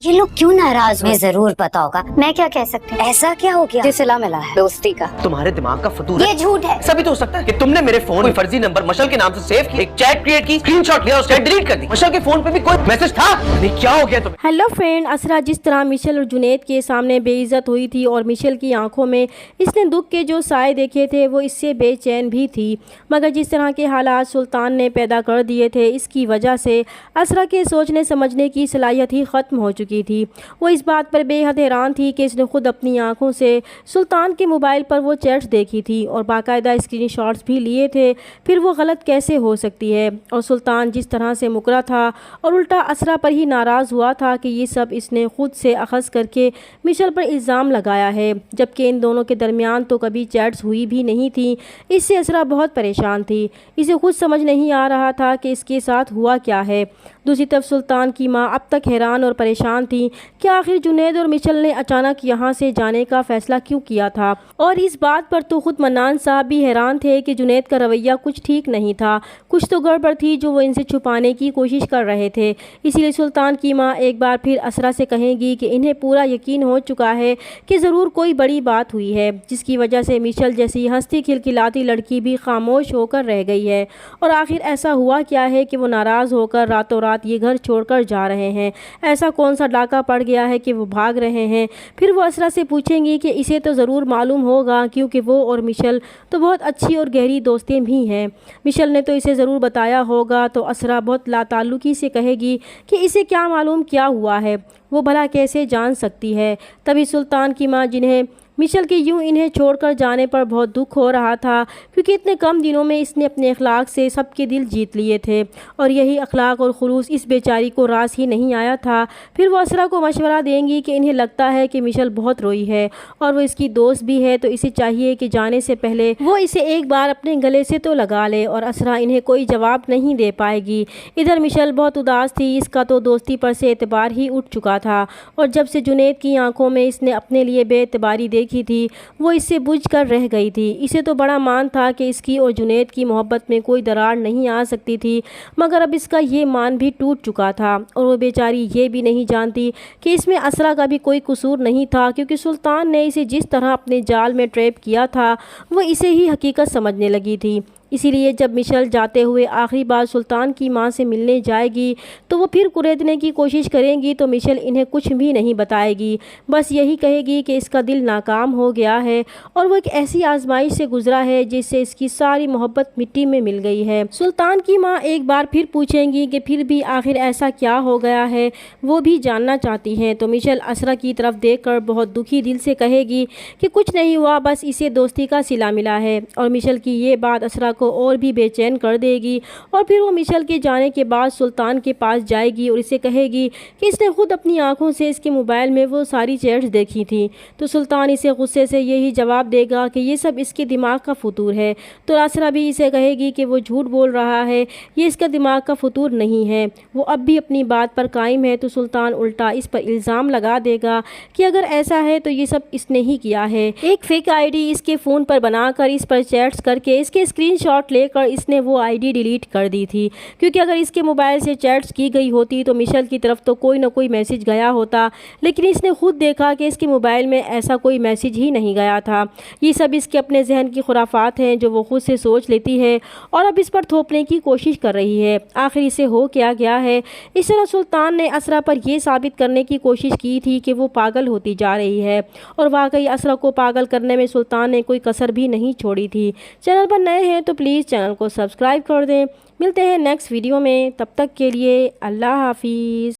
یہ لوگ کیوں ناراض ہوئے؟ ضرور پتا ہوگا۔ میں کیا کہہ سکتی ہوں؟ ایسا کیا ہو گیا؟ جس صلاح ملا ہے دوستی کا۔ تمہارے دماغ کا فطور ہے۔ یہ جھوٹ ہے۔ سبھی تو ہو سکتا ہے کہ تم نے میرے فون کوئی فرضی نمبر مشل کے نام سے سیو کیا، ایک چیٹ کریٹ کی، اسکرین شاٹ لیا، اس کو ڈیلیٹ کر دی۔ مشل کے فون پہ بھی کوئی میسج تھا؟ نہیں کیا ہو گیا تمہیں؟ ہیلو فرینڈ، اسرا جس طرح مشل اور جنید کے سامنے بے عزت ہوئی تھی اور مشل کی آنکھوں میں اس نے دکھ کے جو سائے دیکھے تھے وہ اس سے بے چین بھی تھی، مگر جس طرح کے حالات سلطان نے پیدا کر دیے تھے اس کی وجہ سے اسرا کے سوچنے سمجھنے کی صلاحیت ہی ختم ہو چکی تھی۔ وہ اس بات پر بے حد حیران تھی کہ اس نے خود اپنی آنکھوں سے سلطان کے موبائل پر وہ چیٹس دیکھی تھی اور باقاعدہ اسکرین شاٹس بھی لیے تھے، پھر وہ غلط کیسے ہو سکتی ہے؟ اور سلطان جس طرح سے مکرا تھا اور الٹا اسرا پر ہی ناراض ہوا تھا کہ یہ سب اس نے خود سے اخذ کر کے مشل پر الزام لگایا ہے، جبکہ ان دونوں کے درمیان تو کبھی چیٹس ہوئی بھی نہیں تھی۔ اس سے اسرا بہت پریشان تھی، اسے خود سمجھ نہیں آ رہا تھا کہ اس کے ساتھ ہوا کیا ہے۔ دوسری طرف سلطان کی ماں اب تک حیران اور پریشان تھی کہ آخر جنید اور مشل نے اچانک یہاں سے جانے کا فیصلہ کیوں کیا تھا، اور اس بات پر تو خود منان صاحب بھی حیران تھے کہ جنید کا رویہ کچھ ٹھیک نہیں تھا، کچھ تو گڑبڑ تھی جو وہ ان سے چھپانے کی کوشش کر رہے تھے۔ اسی لیے سلطان کی ماں ایک بار پھر اسرا سے کہیں گی کہ انہیں پورا یقین ہو چکا ہے کہ ضرور کوئی بڑی بات ہوئی ہے جس کی وجہ سے مشل جیسی ہنستی کھلکھلاتی لڑکی بھی خاموش ہو کر رہ گئی ہے، اور آخر ایسا ہوا کیا ہے کہ وہ ناراض ہو کر راتوں رات یہ گھر چھوڑ کر جا رہے ہیں؟ ایسا کون سا ڈاکہ پڑ گیا ہے کہ وہ بھاگ رہے ہیں؟ پھر وہ اسرا سے پوچھیں گی کہ اسے تو ضرور معلوم ہوگا کیونکہ وہ اور مشل تو بہت اچھی اور گہری دوستیں بھی ہیں، مشل نے تو اسے ضرور بتایا ہوگا۔ تو اسرا بہت لاتعلقی سے کہے گی کہ اسے کیا معلوم کیا ہوا ہے، وہ بھلا کیسے جان سکتی ہے؟ تبھی سلطان کی ماں جنہیں مشل کے یوں انہیں چھوڑ کر جانے پر بہت دکھ ہو رہا تھا کیونکہ اتنے کم دنوں میں اس نے اپنے اخلاق سے سب کے دل جیت لیے تھے اور یہی اخلاق اور خلوص اس بیچاری کو راس ہی نہیں آیا تھا، پھر وہ اسرا کو مشورہ دیں گی کہ انہیں لگتا ہے کہ مشل بہت روئی ہے اور وہ اس کی دوست بھی ہے، تو اسے چاہیے کہ جانے سے پہلے وہ اسے ایک بار اپنے گلے سے تو لگا لے، اور اسرا انہیں کوئی جواب نہیں دے پائے گی۔ ادھر مشل بہت اداس تھی، اس کا تو دوستی پر سے اعتبار ہی اٹھ چکا تھا، اور جب سے جنید کی آنکھوں میں اس نے اپنے لیے بے اعتباری دیکھی تھی وہ اس سے بجھ کر رہ گئی تھی۔ اسے تو بڑا مان تھا کہ اس کی اور جنید کی محبت میں کوئی درار نہیں آ سکتی تھی، مگر اب اس کا یہ مان بھی ٹوٹ چکا تھا، اور وہ بیچاری یہ بھی نہیں جانتی کہ اس میں اسرا کا بھی کوئی قصور نہیں تھا، کیونکہ سلطان نے اسے جس طرح اپنے جال میں ٹریپ کیا تھا وہ اسے ہی حقیقت سمجھنے لگی تھی۔ اسی لیے جب مشل جاتے ہوئے آخری بار سلطان کی ماں سے ملنے جائے گی تو وہ پھر کریدنے کی کوشش کریں گی، تو مشل انہیں کچھ بھی نہیں بتائے گی، بس یہی کہے گی کہ اس کا دل ناکام ہو گیا ہے اور وہ ایک ایسی آزمائش سے گزرا ہے جس سے اس کی ساری محبت مٹی میں مل گئی ہے۔ سلطان کی ماں ایک بار پھر پوچھیں گی کہ پھر بھی آخر ایسا کیا ہو گیا ہے، وہ بھی جاننا چاہتی ہیں، تو مشل اسرا کی طرف دیکھ کر بہت دکھی دل سے کہے گی کہ کچھ نہیں ہوا، بس اسے دوستی کا صلہ ملا ہے، اور مشل کی یہ بات اسرا کو اور بھی بے چین کر دے گی، اور پھر وہ مشل کے جانے کے بعد سلطان کے پاس جائے گی اور اسے کہے گی کہ اس نے خود اپنی آنکھوں سے اس کے موبائل میں وہ ساری چیٹس دیکھی تھی، تو سلطان اسے غصے سے یہی جواب دے گا کہ یہ سب اس کے دماغ کا فطور ہے، تو اسرا بھی اسے کہے گی کہ وہ جھوٹ بول رہا ہے، یہ اس کا دماغ کا فطور نہیں ہے، وہ اب بھی اپنی بات پر قائم ہے، تو سلطان الٹا اس پر الزام لگا دے گا کہ اگر ایسا ہے تو یہ سب اس نے ہی کیا ہے، ایک فیک آئی ڈی اس کے فون پر بنا کر اس پر چیٹس کر کے اس کے اسکرین شاٹ لے کر اس نے وہ آئی ڈی ڈیلیٹ کر دی تھی، کیونکہ اگر اس کے موبائل سے چیٹس کی گئی ہوتی تو مشل کی طرف تو کوئی نہ کوئی میسج گیا ہوتا، لیکن اس نے خود دیکھا کہ اس کے موبائل میں ایسا کوئی میسج ہی نہیں گیا تھا۔ یہ سب اس کے اپنے ذہن کی خرافات ہیں جو وہ خود سے سوچ لیتی ہے اور اب اس پر تھوپنے کی کوشش کر رہی ہے۔ آخر اسے ہو کیا گیا ہے؟ اس طرح سلطان نے اسرا پر یہ ثابت کرنے کی کوشش کی تھی کہ وہ پاگل ہوتی جا رہی ہے، اور واقعی اسرا کو پاگل کرنے میں سلطان نے کوئی کسر بھی نہیں چھوڑی تھی۔ چینل پر نئے ہیں تو پلیز چینل کو سبسکرائب کر دیں۔ ملتے ہیں نیکسٹ ویڈیو میں، تب تک کے لیے اللہ حافظ۔